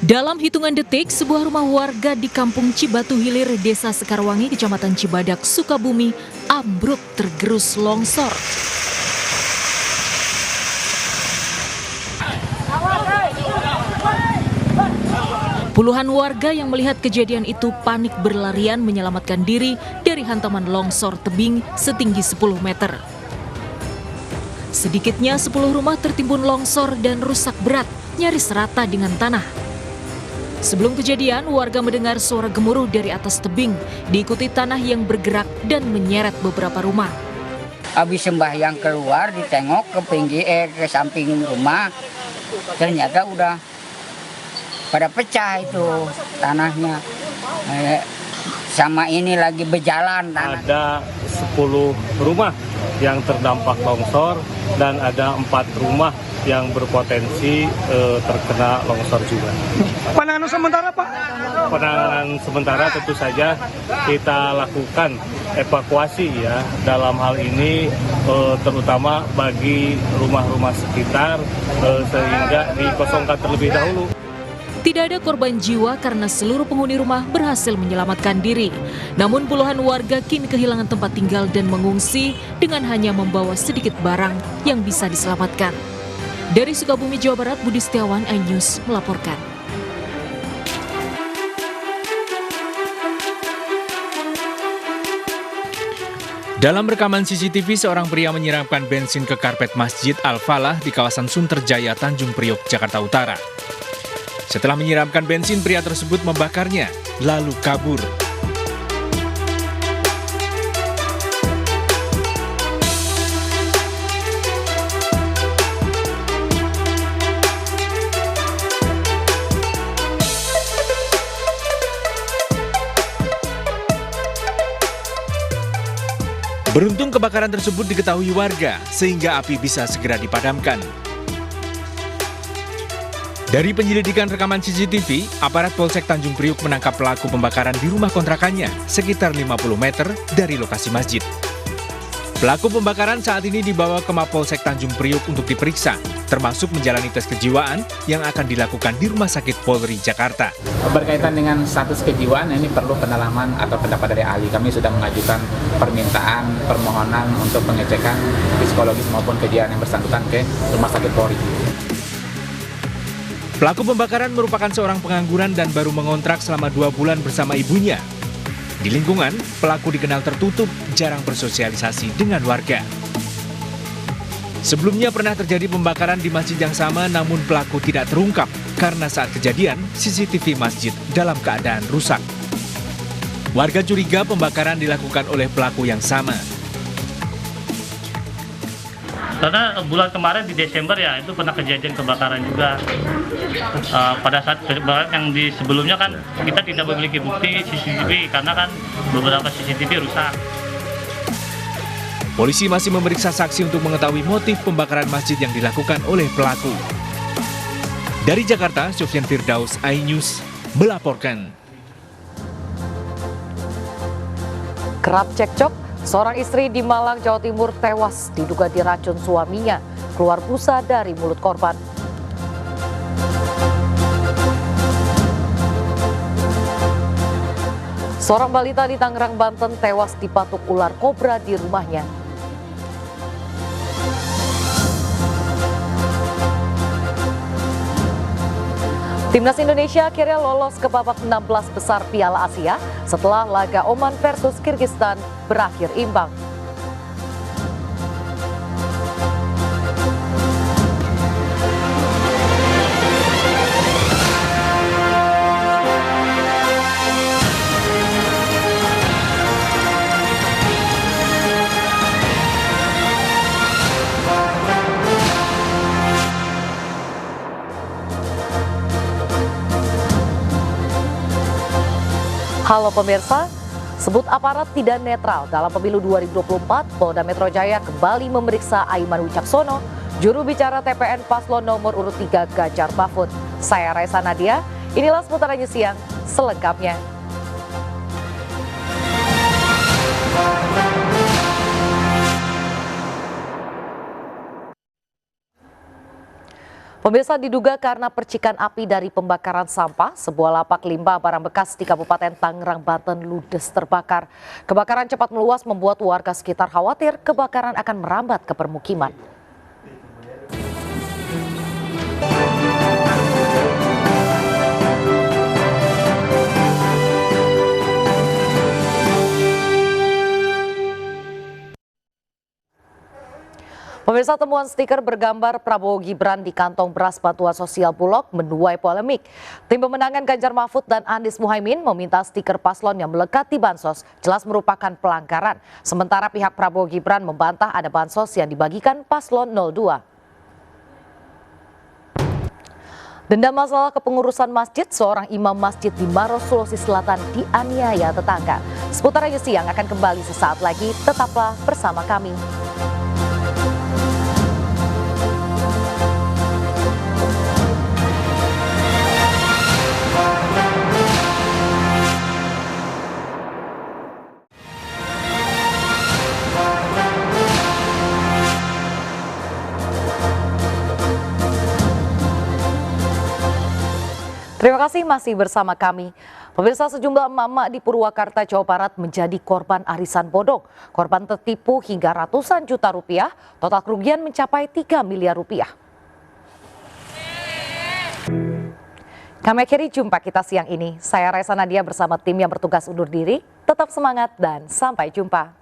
Dalam hitungan detik, sebuah rumah warga di Kampung Cibatu Hilir, Desa Sekarwangi, Kecamatan Cibadak, Sukabumi, ambruk tergerus longsor. Puluhan warga yang melihat kejadian itu panik berlarian menyelamatkan diri dari hantaman longsor tebing setinggi 10 meter. Sedikitnya 10 rumah tertimbun longsor dan rusak berat, nyaris rata dengan tanah. Sebelum kejadian, warga mendengar suara gemuruh dari atas tebing, diikuti tanah yang bergerak dan menyeret beberapa rumah. Habis sembahyang keluar, ditengok ke samping rumah, ternyata udah pada pecah itu tanahnya. Sama ini lagi berjalan tanah. Ada 10 rumah yang terdampak longsor dan ada 4 rumah yang berpotensi terkena longsor juga. Penanganan sementara, Pak? Penanganan sementara tentu saja kita lakukan evakuasi ya, dalam hal ini terutama bagi rumah-rumah sekitar sehingga dikosongkan terlebih dahulu. Tidak ada korban jiwa karena seluruh penghuni rumah berhasil menyelamatkan diri. Namun puluhan warga kini kehilangan tempat tinggal dan mengungsi dengan hanya membawa sedikit barang yang bisa diselamatkan. Dari Sukabumi, Jawa Barat, Budi Setiawan, iNews melaporkan. Dalam rekaman CCTV, seorang pria menyiramkan bensin ke karpet Masjid Al-Falah di kawasan Sunterjaya, Tanjung Priok, Jakarta Utara. Setelah menyiramkan bensin, pria tersebut membakarnya, lalu kabur. Beruntung kebakaran tersebut diketahui warga, sehingga api bisa segera dipadamkan. Dari penyelidikan rekaman CCTV, aparat Polsek Tanjung Priok menangkap pelaku pembakaran di rumah kontrakannya sekitar 50 meter dari lokasi masjid. Pelaku pembakaran saat ini dibawa ke Mapolsek Tanjung Priok untuk diperiksa, termasuk menjalani tes kejiwaan yang akan dilakukan di Rumah Sakit Polri Jakarta. Berkaitan dengan status kejiwaan, ini perlu pendalaman atau pendapat dari ahli. Kami sudah mengajukan permohonan untuk pengecekan psikologis maupun kejiwaan yang bersangkutan ke Rumah Sakit Polri. Pelaku pembakaran merupakan seorang pengangguran dan baru mengontrak selama 2 bulan bersama ibunya. Di lingkungan, pelaku dikenal tertutup, jarang bersosialisasi dengan warga. Sebelumnya pernah terjadi pembakaran di masjid yang sama, namun pelaku tidak terungkap karena saat kejadian CCTV masjid dalam keadaan rusak. Warga curiga pembakaran dilakukan oleh pelaku yang sama. Karena bulan kemarin di Desember ya, itu pernah kejadian kebakaran juga. Pada saat kebakaran yang di sebelumnya kan kita tidak memiliki bukti CCTV karena kan beberapa CCTV rusak. Polisi masih memeriksa saksi untuk mengetahui motif pembakaran masjid yang dilakukan oleh pelaku. Dari Jakarta, Sofyan Firdaus, iNews melaporkan. Kerap cekcok, seorang istri di Malang, Jawa Timur tewas diduga diracun suaminya, keluar busa dari mulut korban. Seorang balita di Tangerang, Banten tewas dipatuk ular kobra di rumahnya. Timnas Indonesia akhirnya lolos ke babak 16 besar Piala Asia setelah laga Oman versus Kirgistan berakhir imbang. Halo pemirsa, sebut aparat tidak netral dalam pemilu 2024, Polda Metro Jaya kembali memeriksa Aiman Wicaksono, juru bicara TPN Paslon nomor urut 3 Ganjar Mahfud. Saya Raisa Nadia, inilah seputarannya siang selengkapnya. Pemirsa, diduga karena percikan api dari pembakaran sampah, sebuah lapak limbah barang bekas di Kabupaten Tangerang, Banten ludes terbakar. Kebakaran cepat meluas membuat warga sekitar khawatir kebakaran akan merambat ke permukiman. Pemirsa, temuan stiker bergambar Prabowo Gibran di kantong beras bantuan sosial Bulog menuai polemik. Tim pemenangan Ganjar Mahfud dan Anies Muhaimin meminta stiker paslon yang melekat di bansos jelas merupakan pelanggaran. Sementara pihak Prabowo Gibran membantah ada bansos yang dibagikan paslon 02. Denda masalah kepengurusan masjid, seorang imam masjid di Maros, Sulawesi Selatan dianiaya tetangga. Seputar Ayu Siang akan kembali sesaat lagi, tetaplah bersama kami. Terima kasih masih bersama kami. Pemirsa, sejumlah emak-emak di Purwakarta, Jawa Barat menjadi korban arisan bodong. Korban tertipu hingga ratusan juta rupiah, total kerugian mencapai 3 miliar rupiah. Kami akhiri jumpa kita siang ini. Saya Raisa Nadia bersama tim yang bertugas undur diri. Tetap semangat dan sampai jumpa.